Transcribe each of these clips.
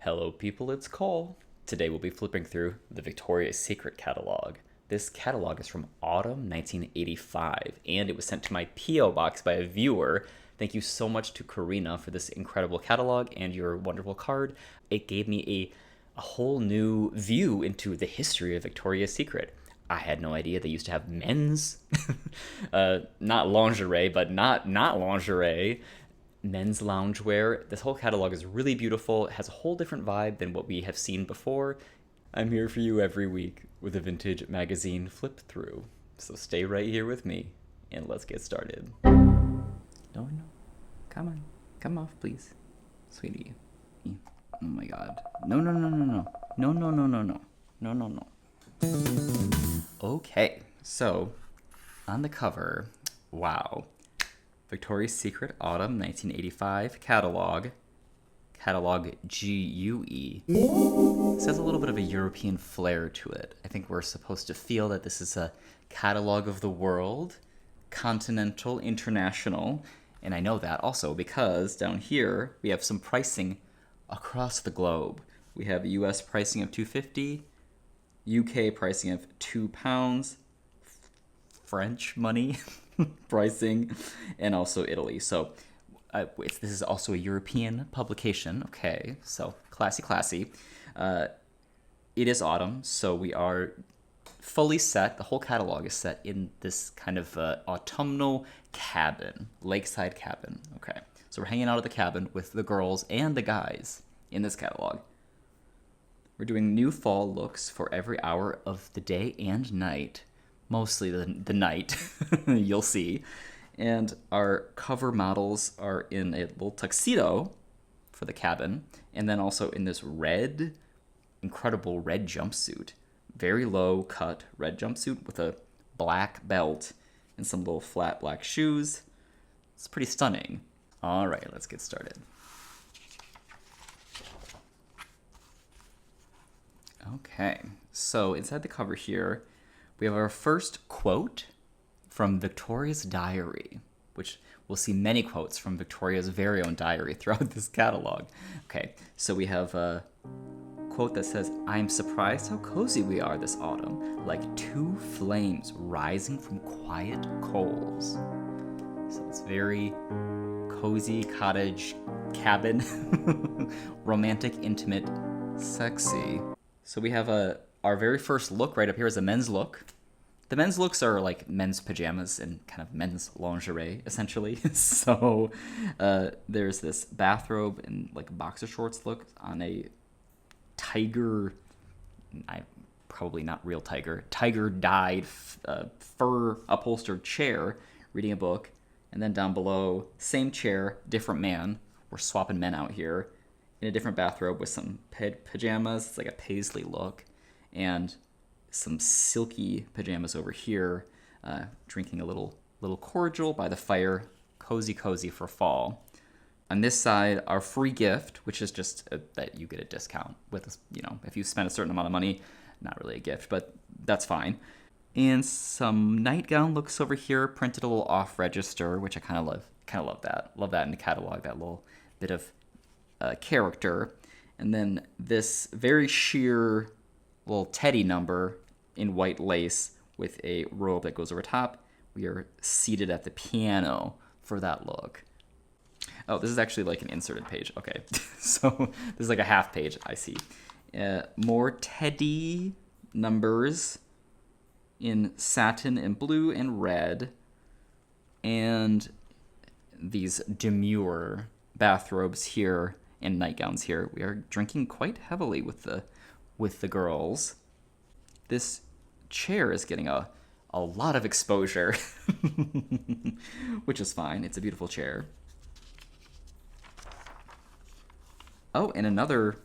Hello, people, it's Cole. Today we'll be flipping through the Victoria's Secret catalog. This catalog is from autumn 1985, and it was sent to my P.O. box by a viewer. Thank you so much to Karina for this incredible catalog and your wonderful card. It gave me a whole new view into the history of Victoria's Secret. I had no idea they used to have men's, not lingerie, but not lingerie, men's loungewear. This whole catalog is really beautiful. It has a whole different vibe than what we have seen before. I'm here for you every week with a vintage magazine flip through. So stay right here with me and let's get started. No. Come on. Come off, please. Sweetie. Oh my god. No. No. Okay. So, on the cover, wow. Victoria's Secret Autumn 1985 catalog GUE. This has a little bit of a European flair to it. I think we're supposed to feel that this is a catalog of the world, continental, international, and I know that also because down here we have some pricing across the globe. We have US pricing of $2.50, UK pricing of £2, French money pricing, and also Italy. So this is also a European publication. Okay, so classy. It is autumn, so we are fully set. The whole catalog is set in this kind of autumnal cabin, lakeside cabin. Okay, so we're hanging out at the cabin with the girls and the guys in this catalog. We're doing new fall looks for every hour of the day and night. Mostly the night, you'll see. And our cover models are in a little tuxedo for the cabin, and then also in this incredible red jumpsuit. Very low cut red jumpsuit with a black belt and some little flat black shoes. It's pretty stunning. All right, let's get started. Okay, so inside the cover here, we have our first quote from Victoria's diary, which we'll see many quotes from Victoria's very own diary throughout this catalog. Okay, so we have a quote that says, "I'm surprised how cozy we are this autumn, like two flames rising from quiet coals." So it's very cozy cottage cabin, romantic, intimate, sexy. So we have our very first look right up here is a men's look. The men's looks are like men's pajamas and kind of men's lingerie, essentially. So there's this bathrobe and like boxer shorts look on a tiger, probably not real tiger dyed fur upholstered chair reading a book. And then down below, same chair, different man. We're swapping men out here in a different bathrobe with some pajamas. It's like a paisley look. And some silky pajamas over here, drinking a little cordial by the fire, cozy for fall. On this side, our free gift, which is just that you get a discount with, if you spend a certain amount of money, not really a gift, but that's fine. And some nightgown looks over here, printed a little off register, which I kind of love that. Love that in the catalog, that little bit of character. And then this very sheer little Teddy number in white lace with a robe that goes over top. We are seated at the piano for that look. Oh, this is actually like an inserted page. Okay, so this is like a half page, I see. More Teddy numbers in satin and blue and red. And these demure bathrobes here and nightgowns here. We are drinking quite heavily with the girls. This chair is getting a lot of exposure, which is fine. It's a beautiful chair. Oh, and another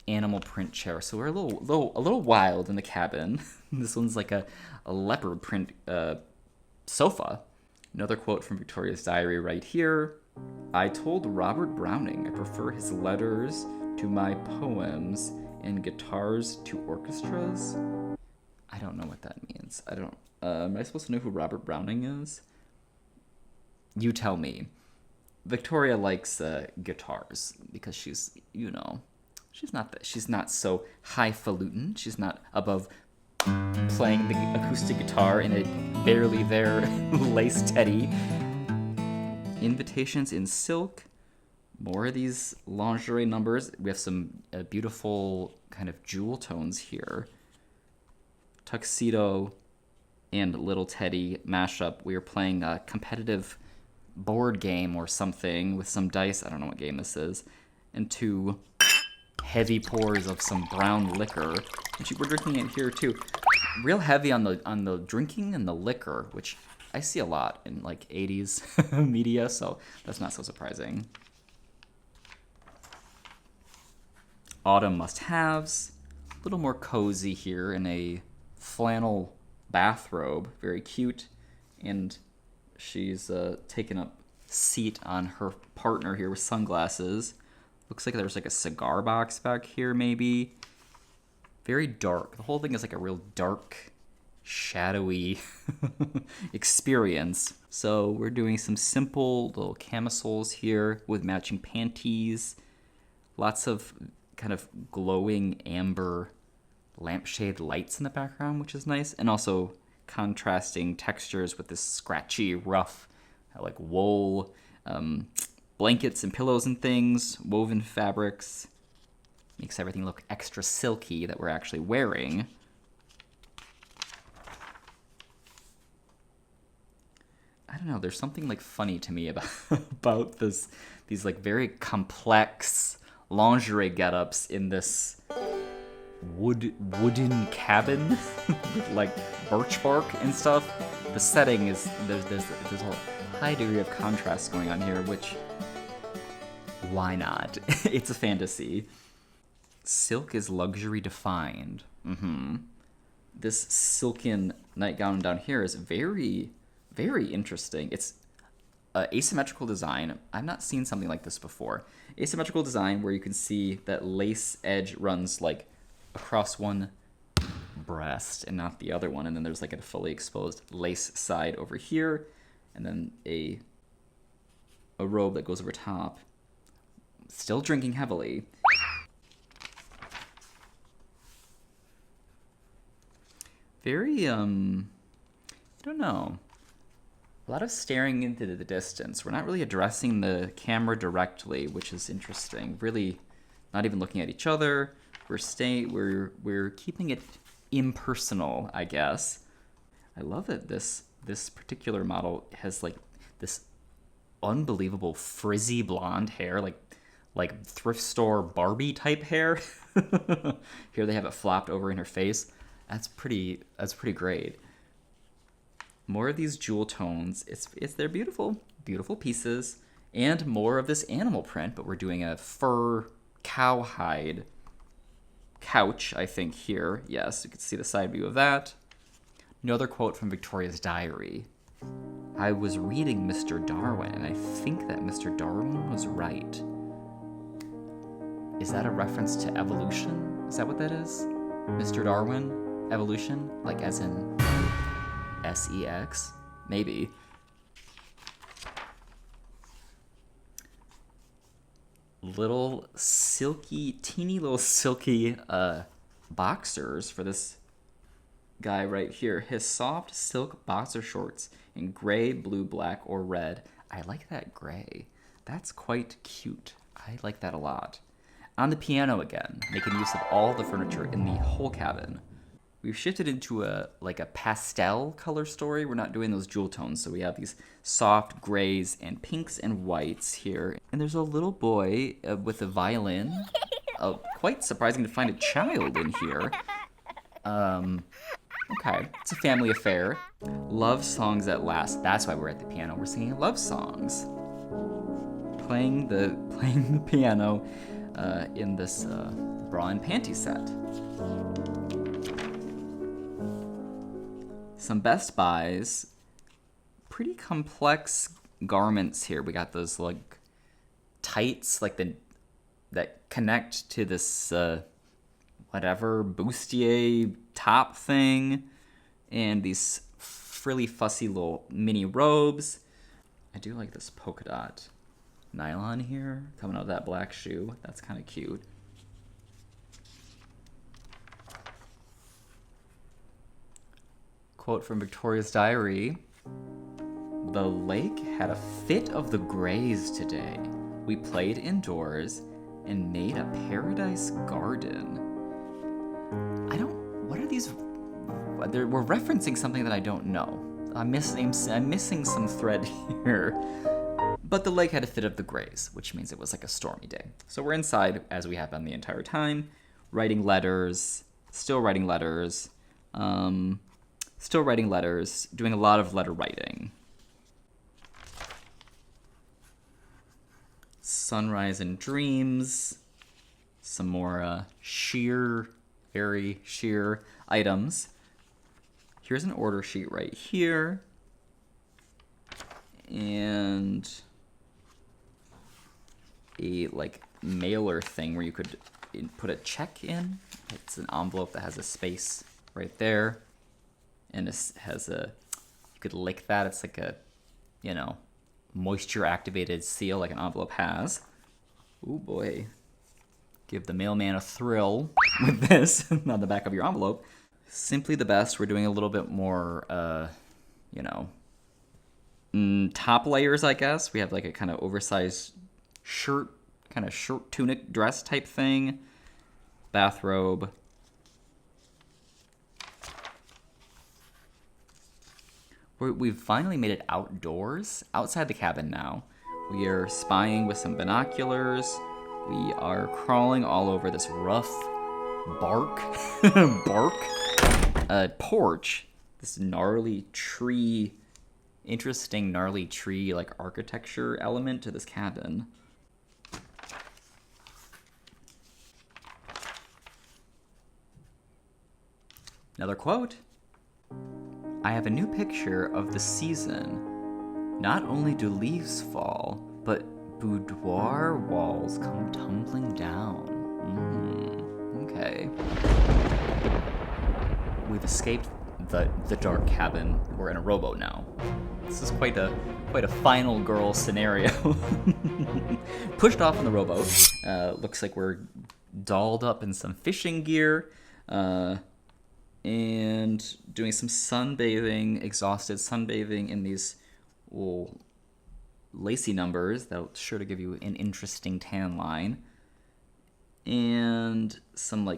animal print chair. So we're a little wild in the cabin. This one's like a leopard print sofa. Another quote from Victoria's diary right here. "I told Robert Browning I prefer his letters to my poems and guitars to orchestras." I don't know what that means. Am I supposed to know who Robert Browning is? You tell me. Victoria likes guitars because she's she's not so highfalutin. She's not above playing the acoustic guitar in a barely there lace teddy. Invitations in silk. More of these lingerie numbers. We have some beautiful kind of jewel tones here. Tuxedo and little teddy mashup. We are playing a competitive board game or something with some dice. I don't know what game this is. And 2 heavy pours of some brown liquor. And we're drinking it here too. Real heavy on the drinking and the liquor, which I see a lot in like 80s media, so that's not so surprising. Autumn must-haves. A little more cozy here in a flannel bathrobe. Very cute. And she's taken up seat on her partner here with sunglasses. Looks like there's like a cigar box back here, maybe. Very dark. The whole thing is like a real dark, shadowy experience. So we're doing some simple little camisoles here with matching panties. Lots of kind of glowing amber lampshade lights in the background, which is nice. And also contrasting textures with this scratchy, rough, like wool, blankets and pillows and things, woven fabrics. Makes everything look extra silky that we're actually wearing. I don't know, there's something like funny to me about these like very complex lingerie getups in this wooden cabin with like birch bark and stuff. The setting is there's a high degree of contrast going on here, which why not? It's a fantasy. Silk is luxury defined. This silken nightgown down here is very, very interesting. It's asymmetrical design. I've not seen something like this before. Asymmetrical design where you can see that lace edge runs like across one breast and not the other one, and then there's like a fully exposed lace side over here, and then a robe that goes over top. Still drinking heavily. Very, I don't know. A lot of staring into the distance. We're not really addressing the camera directly, which is interesting. Really not even looking at each other. We're keeping it impersonal, I guess. I love that this particular model has like this unbelievable frizzy blonde hair, like thrift store Barbie type hair. Here they have it flopped over in her face. That's pretty great. More of these jewel tones. They're beautiful pieces, and more of this animal print. But we're doing a fur cowhide couch, I think here. Yes, you can see the side view of that. Another quote from Victoria's diary. I was reading Mr. Darwin, and I think that Mr. Darwin was right. Is that a reference to evolution? Is that what that is? Mr. Darwin? Evolution? Like as in sex? Maybe. Teeny little silky boxers for this guy right here. His soft silk boxer shorts in gray, blue, black, or red. I like that gray. That's quite cute. I like that a lot. On the piano again, making use of all the furniture in the whole cabin. We've shifted into a pastel color story. We're not doing those jewel tones, so we have these soft grays and pinks and whites here. And there's a little boy with a violin. Quite surprising to find a child in here. Okay, it's a family affair. Love songs at last. That's why we're at the piano. We're singing love songs. Playing the piano in this bra and panty set. Some Best Buys. Pretty complex garments here. We got those like tights, like that connect to this whatever bustier top thing, and these frilly fussy little mini robes. I do like this polka dot nylon here coming out of that black shoe. That's kind of cute. quote from Victoria's Diary. The lake had a fit of the greys today. We played indoors and made a paradise garden. What are these? We're referencing something that I don't know. I'm missing some thread here. But the lake had a fit of the grays, which means it was like a stormy day. So we're inside, as we have been the entire time, writing letters, still writing letters, doing a lot of letter writing. Sunrise and dreams, some more very sheer items. Here's an order sheet right here. And a mailer thing where you could put a check in. It's an envelope that has a space right there. And it has you could lick that. It's like a, moisture activated seal like an envelope has. Ooh boy. Give the mailman a thrill with this on the back of your envelope. Simply the best. We're doing a little bit more, top layers, I guess. We have like a kind of oversized shirt, kind of short tunic dress type thing. Bathrobe. We've finally made it outdoors, outside the cabin now. We are spying with some binoculars. We are crawling all over this rough bark porch. This interesting gnarly tree like architecture element to this cabin. Another quote. I have a new picture of the season. Not only do leaves fall, but boudoir walls come tumbling down. Okay. We've escaped the dark cabin. We're in a rowboat now. This is quite a final girl scenario. Pushed off on the rowboat. Looks like we're dolled up in some fishing gear. And doing some sunbathing, exhausted sunbathing in these lacy numbers that'll sure to give you an interesting tan line. And some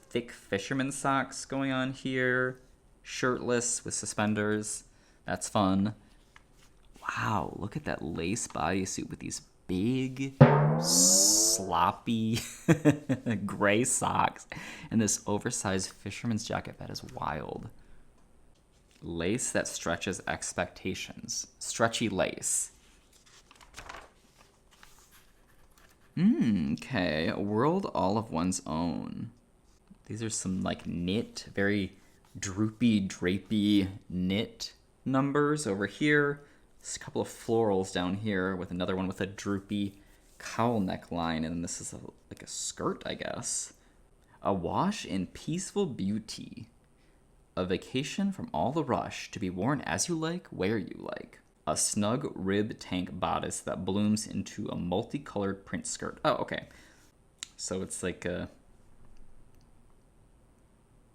thick fisherman socks going on here. Shirtless with suspenders. That's fun. Wow, look at that lace bodysuit with these big, sloppy gray socks and this oversized fisherman's jacket. That is wild. Lace that stretches expectations. Stretchy lace. Okay. A world all of one's own. These are some knit, very droopy, drapey knit numbers over here. There's a couple of florals down here with another one with a droopy cowl neckline, and this is like a skirt, I guess. A wash in peaceful beauty. A vacation from all the rush to be worn as you like, where you like. A snug rib tank bodice that blooms into a multicolored print skirt. Oh, okay. So it's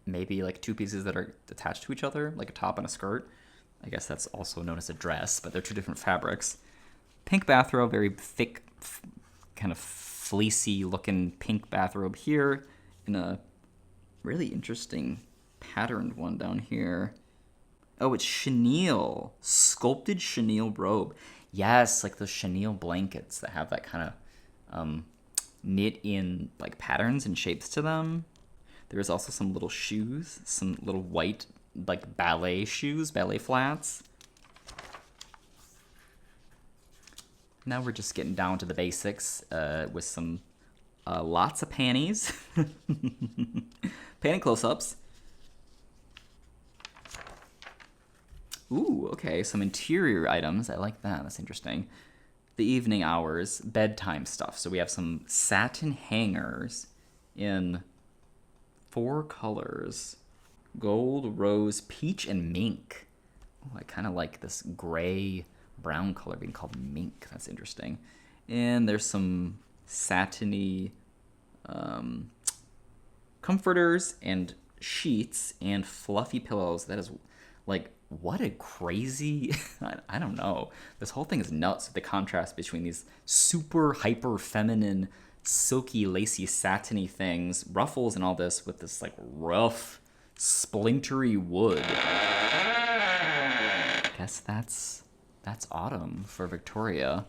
maybe two pieces that are attached to each other, like a top and a skirt. I guess that's also known as a dress, but they're two different fabrics. Pink bathrobe, very thick, kind of fleecy looking pink bathrobe here, and a really interesting patterned one down here. Oh, it's chenille, sculpted chenille robe. Yes, like those chenille blankets that have that kind of knit in patterns and shapes to them. There's also some little shoes, some little white ballet shoes, ballet flats. Now we're just getting down to the basics with some lots of panties. Panty close-ups. Ooh, okay, some interior items. I like that. That's interesting. The evening hours, bedtime stuff. So we have some satin hangers in 4 colors. Gold, rose, peach, and mink. Oh, I kind of like this gray brown color being called mink. That's interesting. And there's some satiny comforters and sheets and fluffy pillows. That is Like, what a crazy, I don't know. This whole thing is nuts. The contrast between these super hyper feminine, silky, lacy, satiny things, ruffles and all this, with this like rough, splintery wood. I guess that's autumn for Victoria.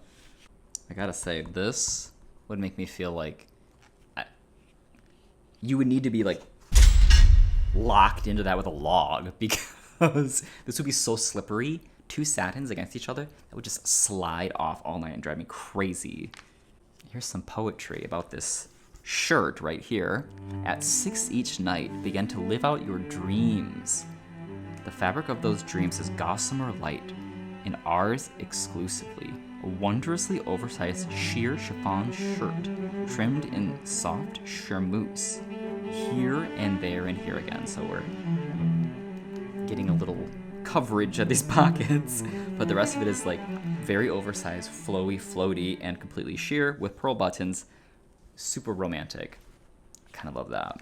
I gotta say, this would make me feel like you would need to be like locked into that with a log, because this would be so slippery. Two satins against each other, that would just slide off all night and drive me crazy. Here's some poetry about this shirt right here. At 6 each night, begin to live out your dreams. The fabric of those dreams is gossamer light, and ours exclusively. A wondrously oversized sheer chiffon shirt, trimmed in soft charmeuse, here and there and here again. So we're getting a little coverage at these pockets, but the rest of it is like very oversized, flowy, floaty, and completely sheer with pearl buttons. Super romantic. Kind of love that.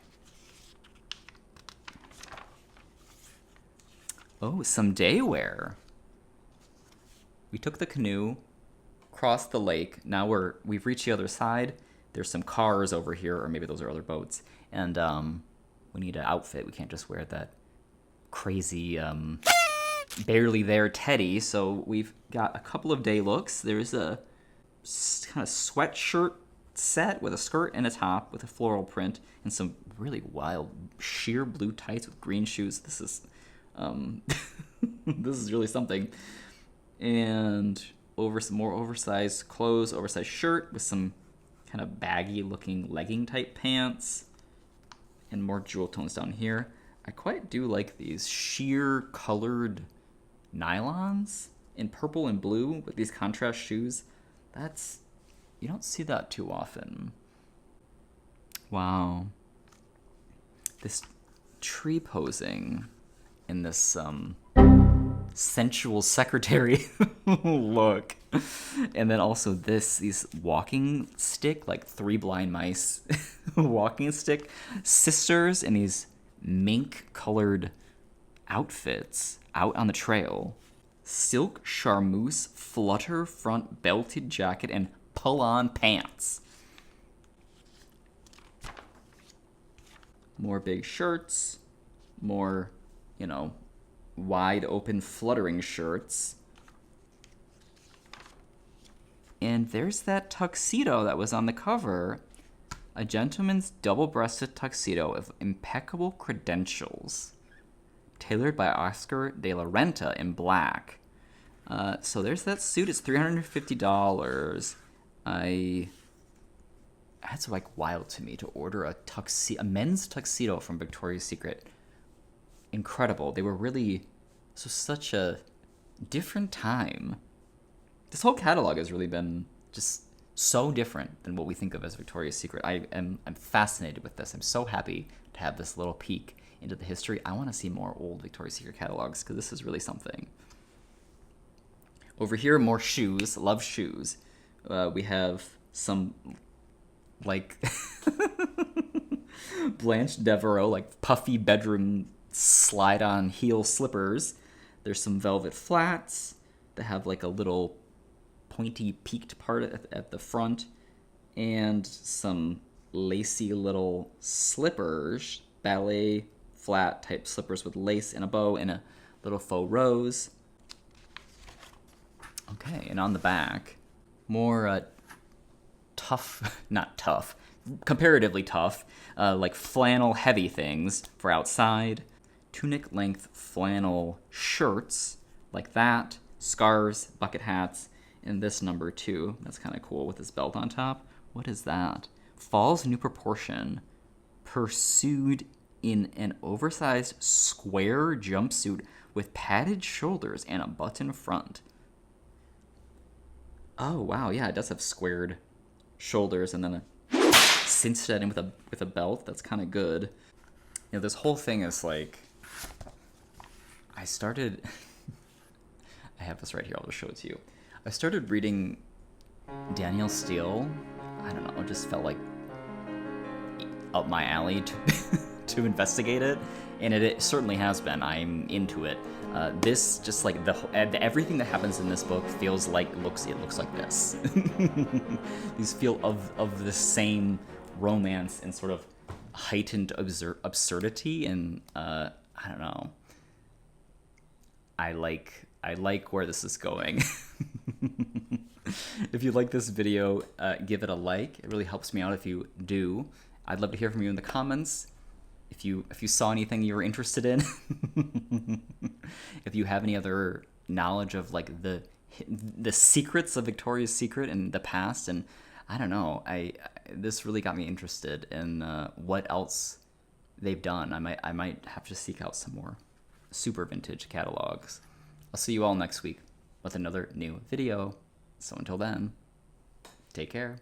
Oh, some Daywear. We took the canoe, crossed the lake. Now we've reached the other side. There's some cars over here, or maybe those are other boats. And we need an outfit. We can't just wear that crazy, barely there Teddy. So we've got a couple of day looks. There's a kind of sweatshirt set with a skirt and a top with a floral print and some really wild sheer blue tights with green shoes. This is this is really something. And over some more oversized clothes, oversized shirt with some kind of baggy looking legging type pants, and more jewel tones down here. I quite do like these sheer colored nylons in purple and blue with these contrast shoes. You don't see that too often. Wow. This tree posing in this sensual secretary look. And then also these walking stick, like three blind mice walking stick sisters in these mink colored outfits out on the trail. Silk charmeuse flutter front belted jacket and pull-on pants. More big shirts, more, wide open fluttering shirts. And there's that tuxedo that was on the cover. A gentleman's double-breasted tuxedo of impeccable credentials. Tailored by Oscar de la Renta in black. So there's that suit. It's $350. That's like wild to me to order a men's tuxedo from Victoria's Secret. Incredible. They were really such a different time. This whole catalog has really been just so different than what we think of as Victoria's Secret. I'm fascinated with this. I'm so happy to have this little peek into the history. I want to see more old Victoria's Secret catalogs because this is really something. Over here, more shoes. Love shoes. We have some like Blanche Devereaux, like puffy bedroom slide-on heel slippers. There's some velvet flats that have like a little pointy peaked part at the front, and some lacy little slippers, ballet flat type slippers with lace and a bow and a little faux rose. Okay, and on the back, more not tough, comparatively tough, like flannel heavy things for outside. Tunic length flannel shirts like that, scarves, bucket hats, and this number too. That's kind of cool with this belt on top. What is that? Fall's new proportion, pursued in an oversized square jumpsuit with padded shoulders and a button front. Oh wow, yeah, it does have squared shoulders and then a cinched that in with a belt. That's kind of good. This whole thing is like, I have this right here. I'll just show it to you. I started reading Danielle Steel. I don't know. It just felt like up my alley to investigate it. and it certainly has been. I'm into it. This just like everything that happens in this book feels like it looks like this. These feel of the same romance and sort of heightened absurdity, and I don't know. I like where this is going. If you like this video, give it a like. It really helps me out if you do. I'd love to hear from you in the comments. If you saw anything you were interested in, if you have any other knowledge of like the secrets of Victoria's Secret in the past, and I don't know, this really got me interested in what else they've done. I might have to seek out some more super vintage catalogs. I'll see you all next week with another new video. So until then, take care.